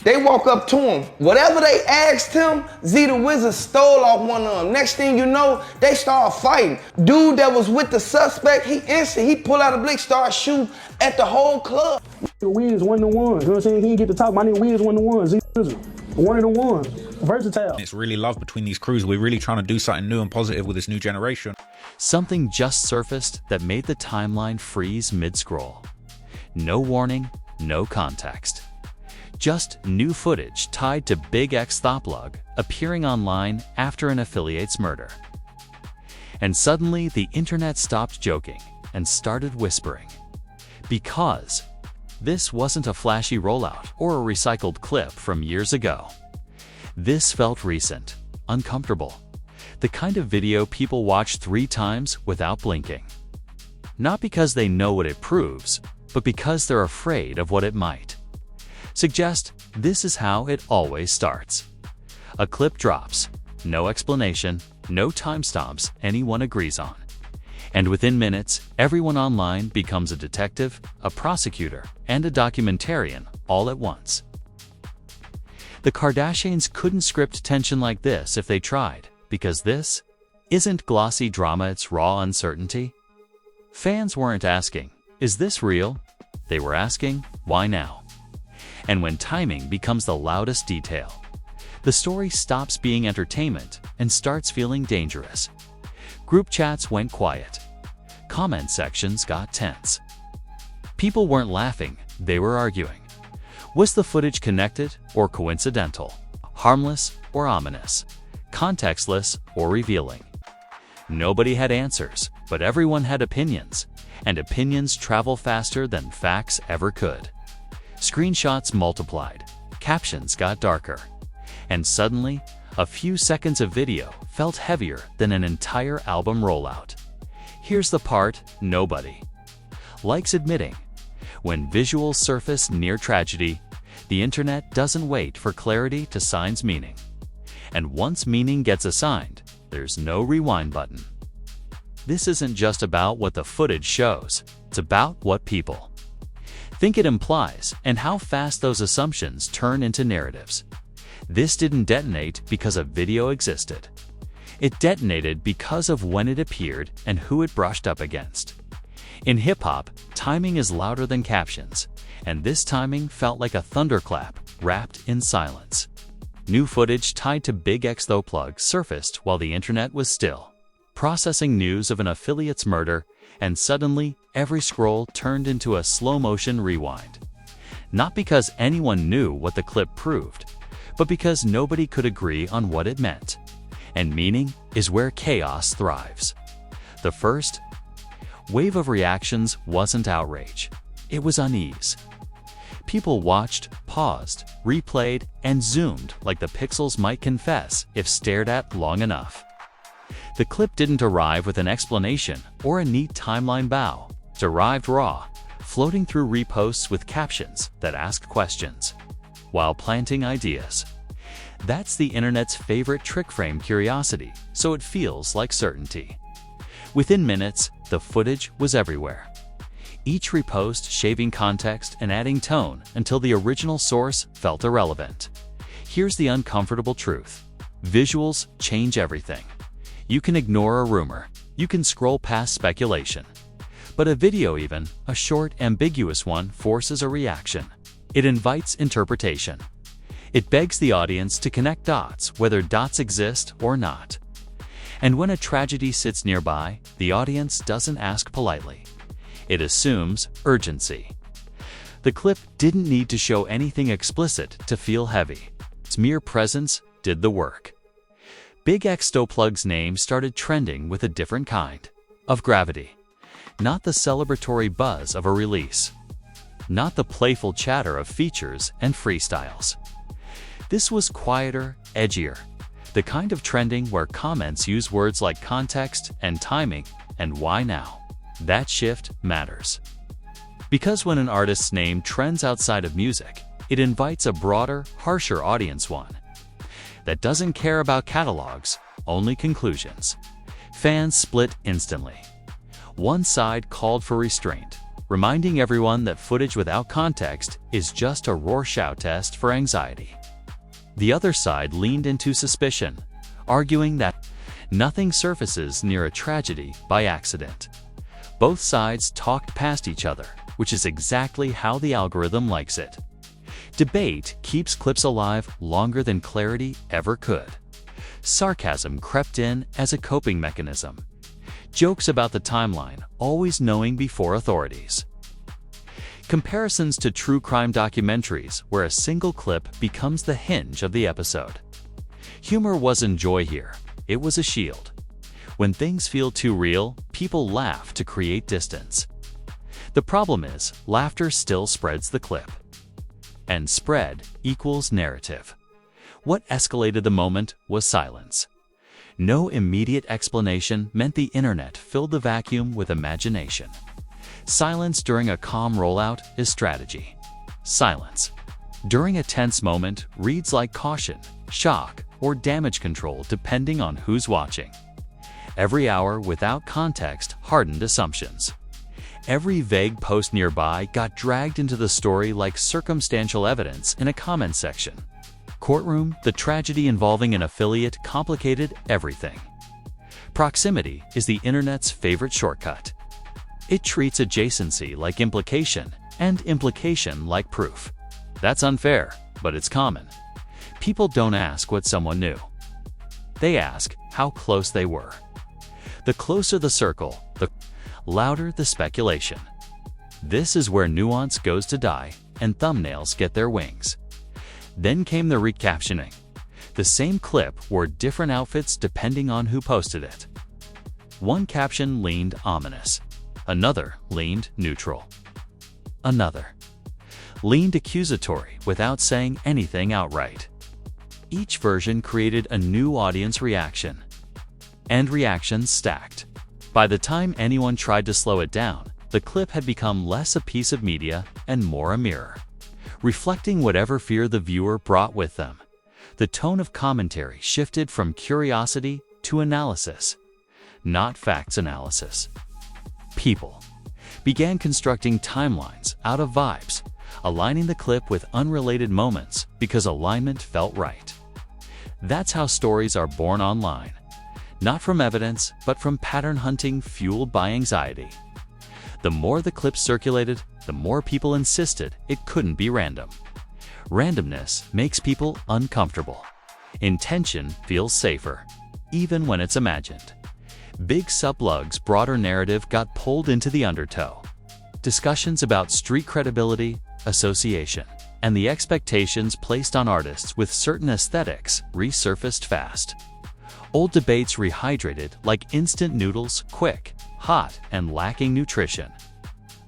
They walk up to him. Whatever they asked him, Z the Wizard stole off one of them. Next thing you know, they start fighting. Dude that was with the suspect, he pull out a blick, start shooting at the whole club. Wiz one of the ones, you know what I'm saying? He didn't get to talk. My nigga Wiz one of the ones. Z Wizard, one of the ones. Versatile. It's really love between these crews. We're really trying to do something new and positive with this new generation. Something just surfaced that made the timeline freeze mid-scroll. No warning, no context. Just new footage tied to BigXThaPlug appearing online after an affiliate's murder. And suddenly the internet stopped joking and started whispering. Because this wasn't a flashy rollout or a recycled clip from years ago. This felt recent, uncomfortable. The kind of video people watch 3 times without blinking. Not because they know what it proves, but because they're afraid of what it might. Suggest this is how it always starts. A clip drops, no explanation, no timestamps anyone agrees on. And within minutes, everyone online becomes a detective, a prosecutor, and a documentarian all at once. The Kardashians couldn't script tension like this if they tried, because this isn't glossy drama, it's raw uncertainty. Fans weren't asking, is this real? They were asking, why now? And when timing becomes the loudest detail, the story stops being entertainment and starts feeling dangerous. Group chats went quiet. Comment sections got tense. People weren't laughing, they were arguing. Was the footage connected or coincidental? Harmless or ominous? Contextless or revealing? Nobody had answers, but everyone had opinions, and opinions travel faster than facts ever could. Screenshots multiplied, captions got darker, and suddenly, a few seconds of video felt heavier than an entire album rollout. Here's the part nobody likes admitting. When visuals surface near tragedy, the internet doesn't wait for clarity to assign meaning. And once meaning gets assigned, there's no rewind button. This isn't just about what the footage shows, it's about what people think it implies and how fast those assumptions turn into narratives. This didn't detonate because a video existed. It detonated because of when it appeared and who it brushed up against. In hip-hop, timing is louder than captions, and this timing felt like a thunderclap wrapped in silence. New footage tied to BigXThaPlug surfaced while the internet was still processing news of an affiliate's murder, and suddenly every scroll turned into a slow-motion rewind. Not because anyone knew what the clip proved, but because nobody could agree on what it meant. And meaning is where chaos thrives. The first wave of reactions wasn't outrage, it was unease. People watched, paused, replayed, and zoomed like the pixels might confess if stared at long enough. The clip didn't arrive with an explanation or a neat timeline bow. It arrived raw, floating through reposts with captions that asked questions, while planting ideas. That's the internet's favorite trick frame curiosity, so it feels like certainty. Within minutes, the footage was everywhere. Each repost shaving context and adding tone until the original source felt irrelevant. Here's the uncomfortable truth. Visuals change everything. You can ignore a rumor, you can scroll past speculation. But a video, even a short, ambiguous one, forces a reaction. It invites interpretation. It begs the audience to connect dots, whether dots exist or not. And when a tragedy sits nearby, the audience doesn't ask politely. It assumes urgency. The clip didn't need to show anything explicit to feel heavy. Its mere presence did the work. BigXThaPlug's name started trending with a different kind of gravity. Not the celebratory buzz of a release. Not the playful chatter of features and freestyles. This was quieter, edgier. The kind of trending where comments use words like context and timing and why now. That shift matters. Because when an artist's name trends outside of music, it invites a broader, harsher audience, one that doesn't care about catalogs, only conclusions. Fans split instantly. One side called for restraint, reminding everyone that footage without context is just a Rorschach test for anxiety. The other side leaned into suspicion, arguing that nothing surfaces near a tragedy by accident. Both sides talked past each other, which is exactly how the algorithm likes it. Debate keeps clips alive longer than clarity ever could. Sarcasm crept in as a coping mechanism. Jokes about the timeline, always knowing before authorities. Comparisons to true crime documentaries where a single clip becomes the hinge of the episode. Humor wasn't joy here, it was a shield. When things feel too real, people laugh to create distance. The problem is, laughter still spreads the clip. And spread equals narrative. What escalated the moment was silence. No immediate explanation meant the internet filled the vacuum with imagination. Silence during a calm rollout is strategy. Silence during a tense moment reads like caution, shock, or damage control depending on who's watching. Every hour without context hardened assumptions. Every vague post nearby got dragged into the story like circumstantial evidence in a comment section. Courtroom, the tragedy involving an affiliate complicated everything. Proximity is the internet's favorite shortcut. It treats adjacency like implication and implication like proof. That's unfair, but it's common. People don't ask what someone knew. They ask how close they were. The closer the circle, the louder the speculation. This is where nuance goes to die and thumbnails get their wings. Then came the recaptioning. The same clip wore different outfits depending on who posted it. One caption leaned ominous. Another leaned neutral. Another leaned accusatory without saying anything outright. Each version created a new audience reaction. And reactions stacked. By the time anyone tried to slow it down, the clip had become less a piece of media and more a mirror, reflecting whatever fear the viewer brought with them. The tone of commentary shifted from curiosity to analysis, not facts analysis. People began constructing timelines out of vibes, aligning the clip with unrelated moments because alignment felt right. That's how stories are born online. Not from evidence, but from pattern hunting fueled by anxiety. The more the clip circulated, the more people insisted it couldn't be random. Randomness makes people uncomfortable. Intention feels safer, even when it's imagined. BigXThaPlug's broader narrative got pulled into the undertow. Discussions about street credibility, association, and the expectations placed on artists with certain aesthetics resurfaced fast. Old debates rehydrated like instant noodles, quick, hot, and lacking nutrition.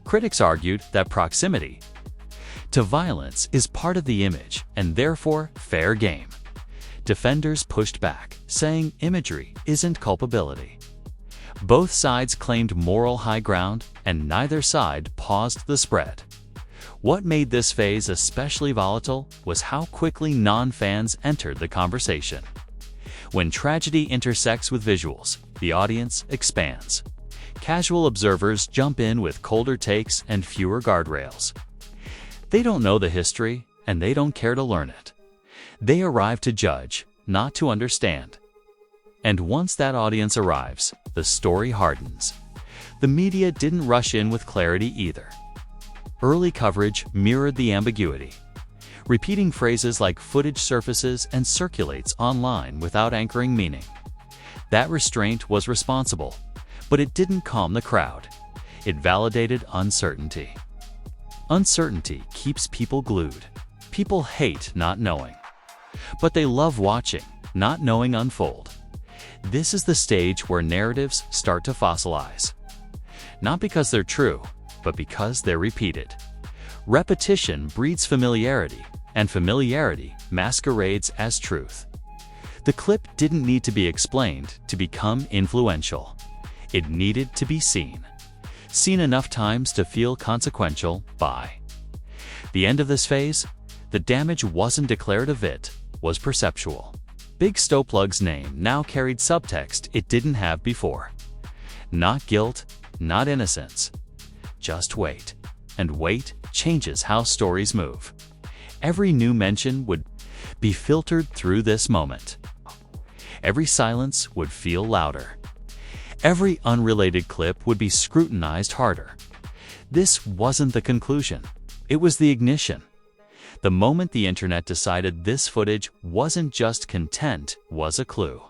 Critics argued that proximity to violence is part of the image and therefore fair game. Defenders pushed back, saying imagery isn't culpability. Both sides claimed moral high ground, and neither side paused the spread. What made this phase especially volatile was how quickly non-fans entered the conversation. When tragedy intersects with visuals, the audience expands. Casual observers jump in with colder takes and fewer guardrails. They don't know the history, and they don't care to learn it. They arrive to judge, not to understand. And once that audience arrives, the story hardens. The media didn't rush in with clarity either. Early coverage mirrored the ambiguity. Repeating phrases like footage surfaces and circulates online without anchoring meaning. That restraint was responsible, but it didn't calm the crowd. It validated uncertainty. Uncertainty keeps people glued. People hate not knowing. But they love watching not knowing unfold. This is the stage where narratives start to fossilize. Not because they're true, but because they're repeated. Repetition breeds familiarity, and familiarity masquerades as truth. The clip didn't need to be explained to become influential. It needed to be seen. Seen enough times to feel consequential by. The end of this phase, the damage wasn't declarative, it was perceptual. BigXThaPlug's name now carried subtext it didn't have before. Not guilt, not innocence. just wait. And wait changes how stories move. Every new mention would be filtered through this moment. Every silence would feel louder. Every unrelated clip would be scrutinized harder. This wasn't the conclusion. It was the ignition. The moment the internet decided this footage wasn't just content, was a clue.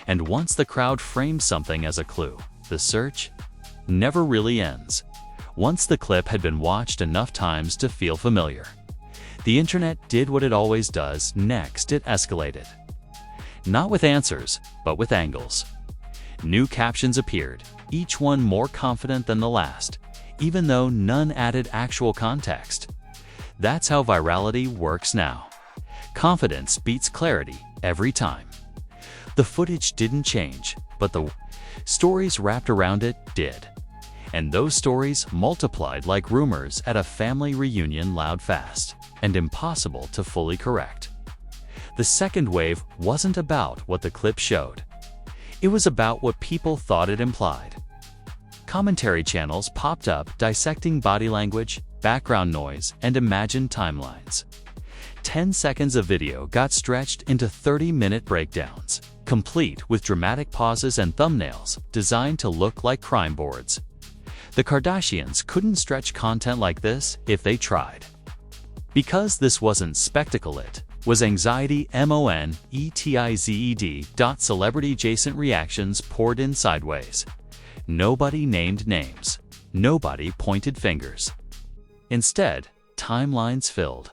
And once the crowd frames something as a clue, the search never really ends. Once the clip had been watched enough times to feel familiar, the internet did what it always does. Next, it escalated. Not with answers, but with angles. New captions appeared, each one more confident than the last, even though none added actual context. That's how virality works now. Confidence beats clarity every time. The footage didn't change, but the stories wrapped around it did. And those stories multiplied like rumors at a family reunion, loud, fast, and impossible to fully correct. The second wave wasn't about what the clip showed. It was about what people thought it implied. Commentary channels popped up dissecting body language, background noise, and imagined timelines. 10 seconds of video got stretched into 30-minute breakdowns, complete with dramatic pauses and thumbnails designed to look like crime boards. The Kardashians couldn't stretch content like this if they tried. Because this wasn't spectacle, it was anxiety. monetized. Celebrity-adjacent reactions poured in sideways. Nobody named names. Nobody pointed fingers. Instead, timelines filled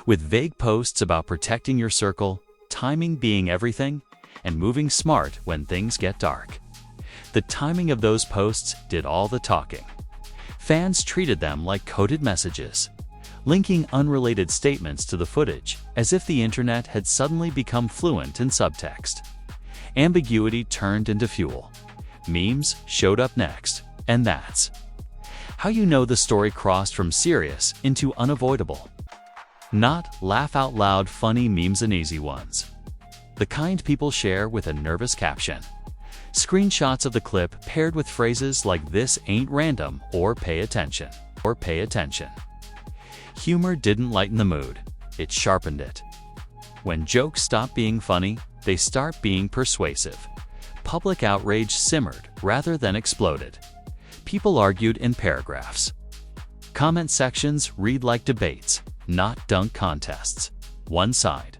with vague posts about protecting your circle, timing being everything, and moving smart when things get dark. The timing of those posts did all the talking. Fans treated them like coded messages, linking unrelated statements to the footage as if the internet had suddenly become fluent in subtext. Ambiguity turned into fuel. Memes showed up next, and that's how you know the story crossed from serious into unavoidable. Not laugh out loud funny memes and easy ones. The kind people share with a nervous caption. Screenshots of the clip paired with phrases like "this ain't random" or "pay attention" or "pay attention." Humor didn't lighten the mood, it sharpened it. When jokes stop being funny, they start being persuasive. Public outrage simmered rather than exploded. People argued in paragraphs. Comment sections read like debates, not dunk contests. One side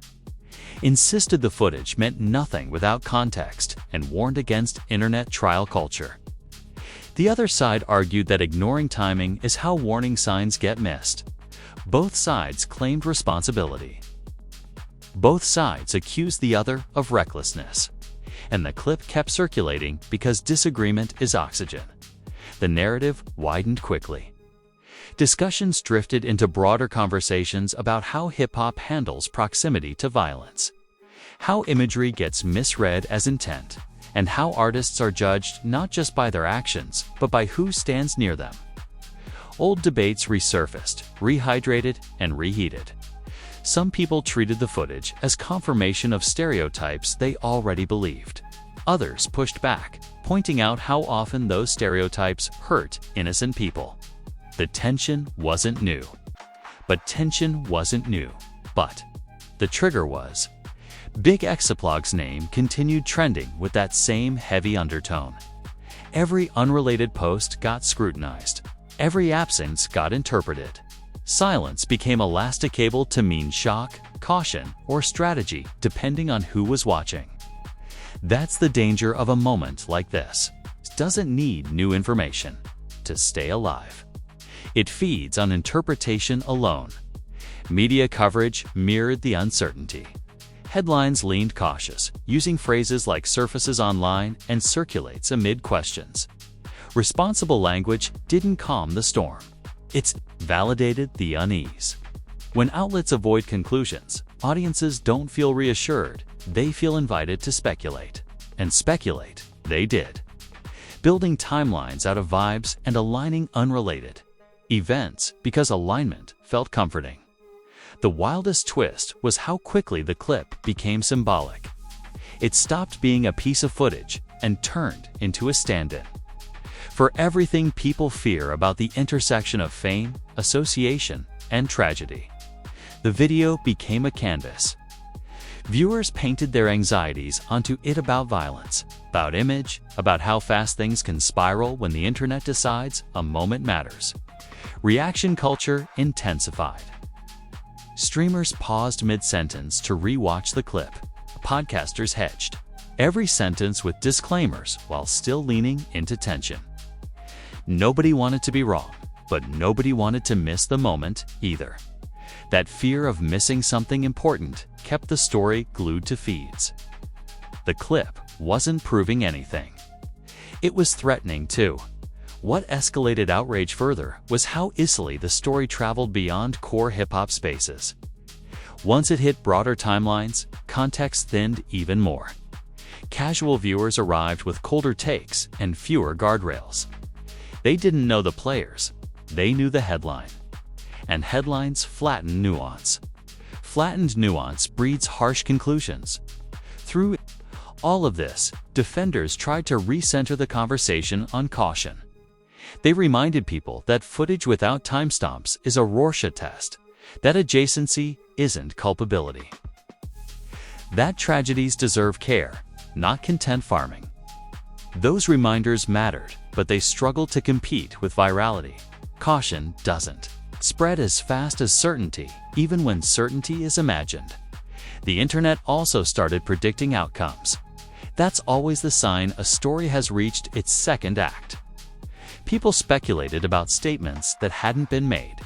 insisted the footage meant nothing without context and warned against internet trial culture. The other side argued that ignoring timing is how warning signs get missed. Both sides claimed responsibility. Both sides accused the other of recklessness. And the clip kept circulating because disagreement is oxygen. The narrative widened quickly. Discussions drifted into broader conversations about how hip-hop handles proximity to violence, how imagery gets misread as intent, and how artists are judged not just by their actions, but by who stands near them. Old debates resurfaced, rehydrated, and reheated. Some people treated the footage as confirmation of stereotypes they already believed. Others pushed back, pointing out how often those stereotypes hurt innocent people. The tension wasn't new. But the trigger was. BigXThaPlug's name continued trending with that same heavy undertone. Every unrelated post got scrutinized. Every absence got interpreted. Silence became elasticable to mean shock, caution, or strategy, depending on who was watching. That's the danger of a moment like this. It doesn't need new information to stay alive. It feeds on interpretation alone. Media coverage mirrored the uncertainty. Headlines leaned cautious, using phrases like "surfaces online" and "circulates amid questions." Responsible language didn't calm the storm. It validated the unease. When outlets avoid conclusions, audiences don't feel reassured, they feel invited to speculate. And speculate, they did. Building timelines out of vibes and aligning unrelated events because alignment felt comforting. The wildest twist was how quickly the clip became symbolic. It stopped being a piece of footage and turned into a stand-in. For everything people fear about the intersection of fame, association, and tragedy, the video became a canvas. Viewers painted their anxieties onto it about violence, about image, about how fast things can spiral when the internet decides a moment matters. Reaction culture intensified. Streamers paused mid-sentence to re-watch the clip. Podcasters hedged every sentence with disclaimers while still leaning into tension. Nobody wanted to be wrong, but nobody wanted to miss the moment either. That fear of missing something important kept the story glued to feeds. The clip wasn't proving anything. It was threatening too. What escalated outrage further was how easily the story traveled beyond core hip-hop spaces. Once it hit broader timelines, context thinned even more. Casual viewers arrived with colder takes and fewer guardrails. They didn't know the players, they knew the headline. And headlines flatten nuance. Flattened nuance breeds harsh conclusions. Through all of this, defenders tried to recenter the conversation on caution. They reminded people that footage without timestamps is a Rorschach test, that adjacency isn't culpability. That tragedies deserve care, not content farming. Those reminders mattered, but they struggled to compete with virality. Caution doesn't spread as fast as certainty, even when certainty is imagined. The internet also started predicting outcomes. That's always the sign a story has reached its second act. People speculated about statements that hadn't been made,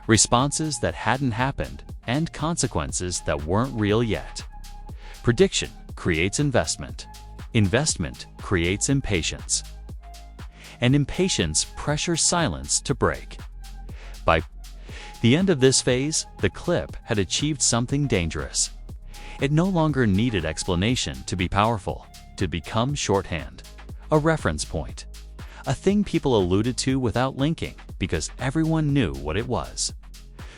responses that hadn't happened, and consequences that weren't real yet. Prediction creates investment. Investment creates impatience. And impatience pressures silence to break. By the end of this phase, the clip had achieved something dangerous. It no longer needed explanation to be powerful, to become shorthand, a reference point, a thing people alluded to without linking because everyone knew what it was.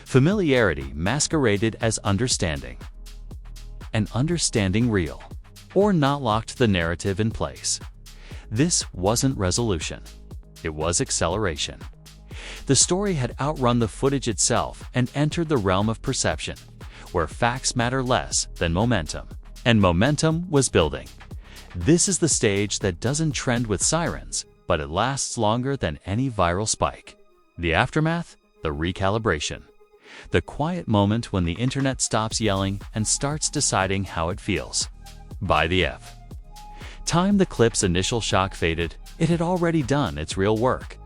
Familiarity masqueraded as understanding. And understanding real, or not locked the narrative in place. This wasn't resolution. It was acceleration. The story had outrun the footage itself and entered the realm of perception, where facts matter less than momentum. And momentum was building. This is the stage that doesn't trend with sirens, but it lasts longer than any viral spike. The aftermath? The recalibration. The quiet moment when the internet stops yelling and starts deciding how it feels. By the time the clip's initial shock faded, it had already done its real work.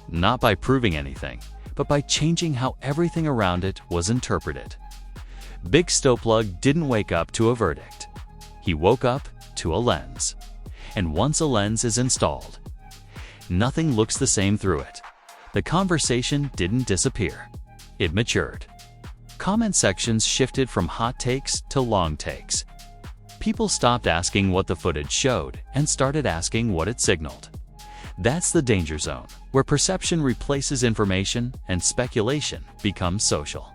Not by proving anything, but by changing how everything around it was interpreted. BigXThaPlug didn't wake up to a verdict. He woke up to a lens. And once a lens is installed, nothing looks the same through it. The conversation didn't disappear. It matured. Comment sections shifted from hot takes to long takes. People stopped asking what the footage showed and started asking what it signaled. That's the danger zone, where perception replaces information and speculation becomes social.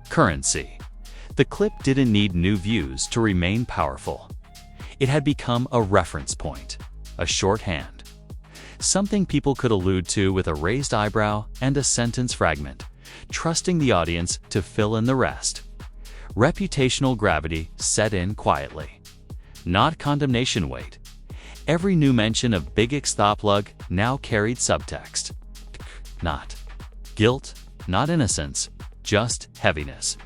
Currency. The clip didn't need new views to remain powerful. It had become a reference point, a shorthand. Something people could allude to with a raised eyebrow and a sentence fragment, trusting the audience to fill in the rest. Reputational gravity set in quietly. Not condemnation weight. Every new mention of BigXThaPlug now carried subtext. Not guilt, not innocence, just heaviness.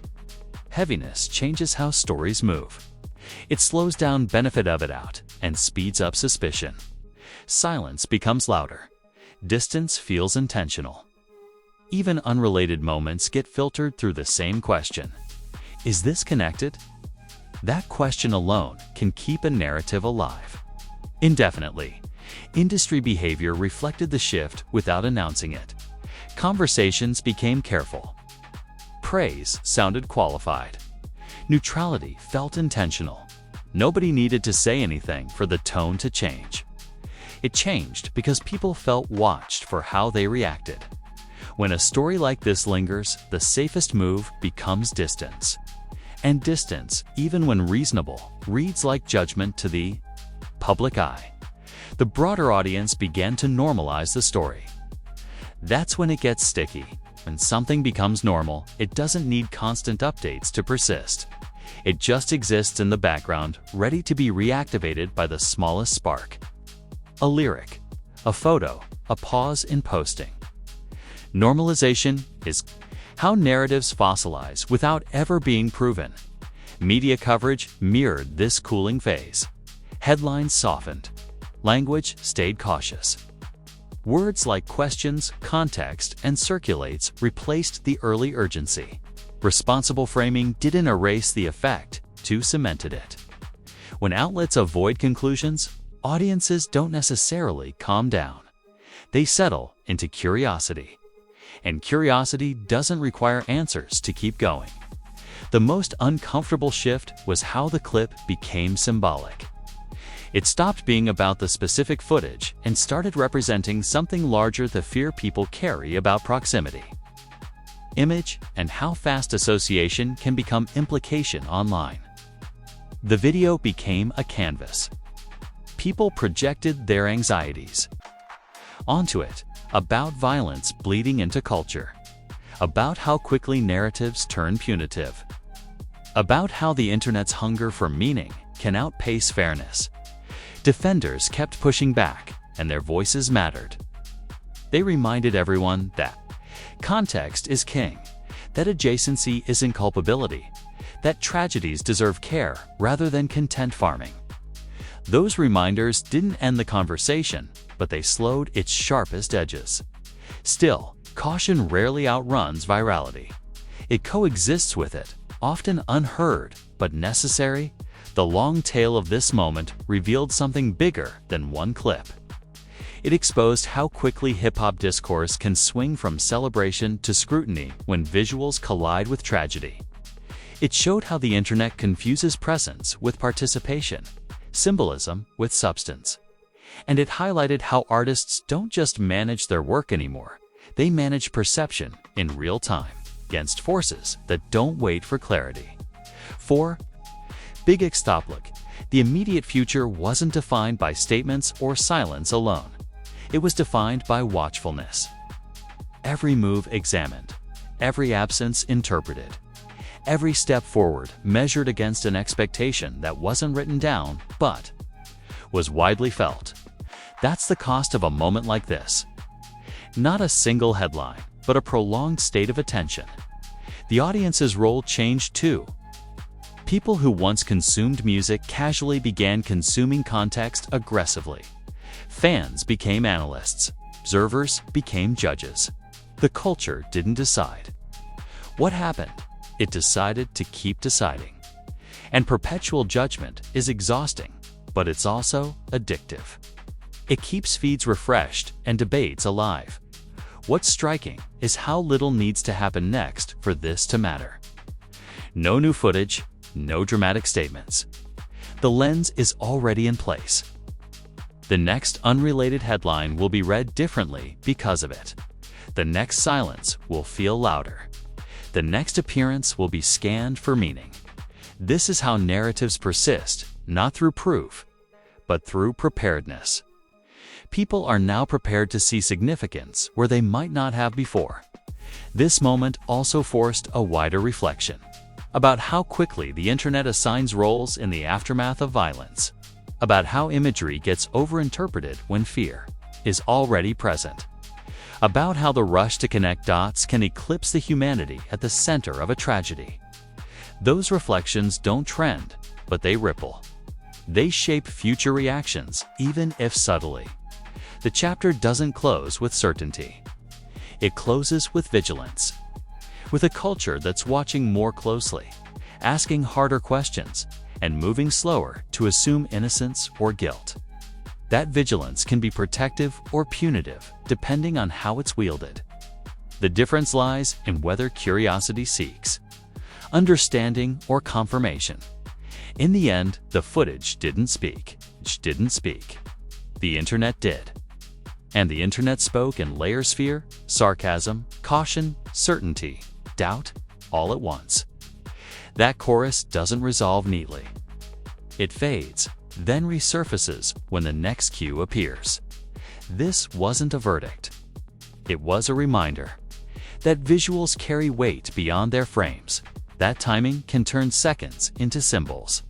Heaviness changes how stories move. It slows down benefit of it out and speeds up suspicion. Silence becomes louder. Distance feels intentional. Even unrelated moments get filtered through the same question. Is this connected? That question alone can keep a narrative alive. Indefinitely, industry behavior reflected the shift without announcing it. Conversations became careful. Praise sounded qualified. Neutrality felt intentional. Nobody needed to say anything for the tone to change. It changed because people felt watched for how they reacted. When a story like this lingers, the safest move becomes distance. And distance, even when reasonable, reads like judgment to the public eye. The broader audience began to normalize the story. That's when it gets sticky. When something becomes normal, it doesn't need constant updates to persist. It just exists in the background, ready to be reactivated by the smallest spark. A lyric, a photo, a pause in posting. Normalization is how narratives fossilize without ever being proven. Media coverage mirrored this cooling phase. Headlines softened. Language stayed cautious. Words like questions, context, and circulates replaced the early urgency. Responsible framing didn't erase the effect, too cemented it. When outlets avoid conclusions, audiences don't necessarily calm down. They settle into curiosity. And curiosity doesn't require answers to keep going. The most uncomfortable shift was how the clip became symbolic. It stopped being about the specific footage and started representing something larger: the fear people carry about proximity. Image and how fast association can become implication online. The video became a canvas. People projected their anxieties onto it, about violence bleeding into culture, about how quickly narratives turn punitive, about how the internet's hunger for meaning can outpace fairness. Defenders kept pushing back, and their voices mattered. They reminded everyone that context is king, that adjacency is inculpability, that tragedies deserve care rather than content farming. Those reminders didn't end the conversation, but they slowed its sharpest edges. Still, caution rarely outruns virality. It coexists with it, often unheard but necessary. The long tail of this moment revealed something bigger than one clip. It exposed how quickly hip-hop discourse can swing from celebration to scrutiny when visuals collide with tragedy. It showed how the internet confuses presence with participation, symbolism with substance. And it highlighted how artists don't just manage their work anymore, they manage perception in real time against forces that don't wait for clarity. For BigXThaPlug, the immediate future wasn't defined by statements or silence alone. It was defined by watchfulness. Every move examined, every absence interpreted, every step forward measured against an expectation that wasn't written down but was widely felt. That's the cost of a moment like this. Not a single headline, but a prolonged state of attention. The audience's role changed too. People who once consumed music casually began consuming context aggressively. Fans became analysts. Observers became judges. The culture didn't decide. What happened? It decided to keep deciding. And perpetual judgment is exhausting, but it's also addictive. It keeps feeds refreshed and debates alive. What's striking is how little needs to happen next for this to matter. No new footage, no dramatic statements. The lens is already in place. The next unrelated headline will be read differently because of it. The next silence will feel louder. The next appearance will be scanned for meaning. This is how narratives persist, not through proof, but through preparedness. People are now prepared to see significance where they might not have before. This moment also forced a wider reflection about how quickly the internet assigns roles in the aftermath of violence, about how imagery gets overinterpreted when fear is already present, about how the rush to connect dots can eclipse the humanity at the center of a tragedy. Those reflections don't trend, but they ripple. They shape future reactions, even if subtly. The chapter doesn't close with certainty. It closes with vigilance, with a culture that's watching more closely, asking harder questions, and moving slower to assume innocence or guilt. That vigilance can be protective or punitive, depending on how it's wielded. The difference lies in whether curiosity seeks understanding or confirmation. In the end, the footage didn't speak. The internet did. And the internet spoke in layers: fear, sarcasm, caution, certainty, doubt, all at once. That chorus doesn't resolve neatly. It fades, then resurfaces when the next cue appears. This wasn't a verdict. It was a reminder that visuals carry weight beyond their frames, that timing can turn seconds into symbols,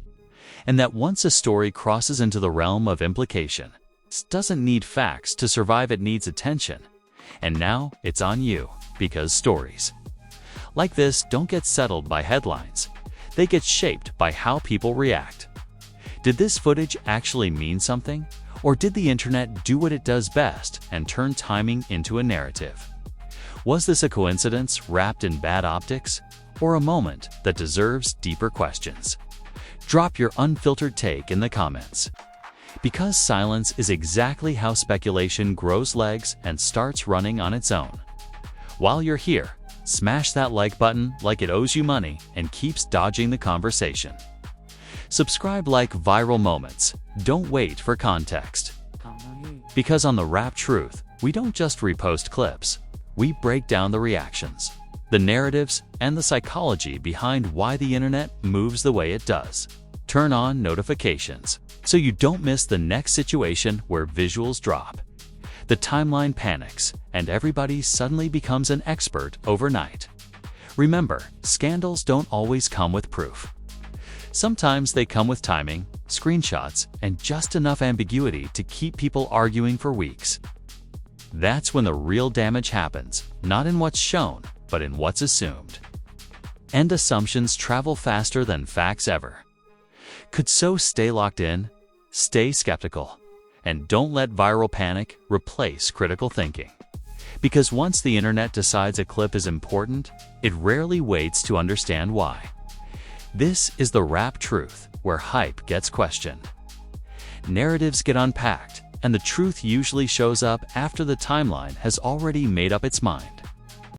and that once a story crosses into the realm of implication, it doesn't need facts to survive, it needs attention. And now it's on you, because stories like this don't get settled by headlines. They get shaped by how people react. Did this footage actually mean something? Or did the internet do what it does best and turn timing into a narrative? Was this a coincidence wrapped in bad optics? Or a moment that deserves deeper questions? Drop your unfiltered take in the comments. Because silence is exactly how speculation grows legs and starts running on its own. While you're here, smash that like button like it owes you money and keeps dodging the conversation. Subscribe, like viral moments. Don't wait for context. Because on The Rap Truth, we don't just repost clips. We break down the reactions, the narratives, and the psychology behind why the internet moves the way it does. Turn on notifications so you don't miss the next situation where visuals drop. The timeline panics, and everybody suddenly becomes an expert overnight. Remember, scandals don't always come with proof. Sometimes they come with timing, screenshots, and just enough ambiguity to keep people arguing for weeks. That's when the real damage happens, not in what's shown, but in what's assumed. And assumptions travel faster than facts ever. Could so stay locked in? Stay skeptical. And don't let viral panic replace critical thinking. Because once the internet decides a clip is important, it rarely waits to understand why. This is The Rap Truth, where hype gets questioned. Narratives get unpacked, and the truth usually shows up after the timeline has already made up its mind.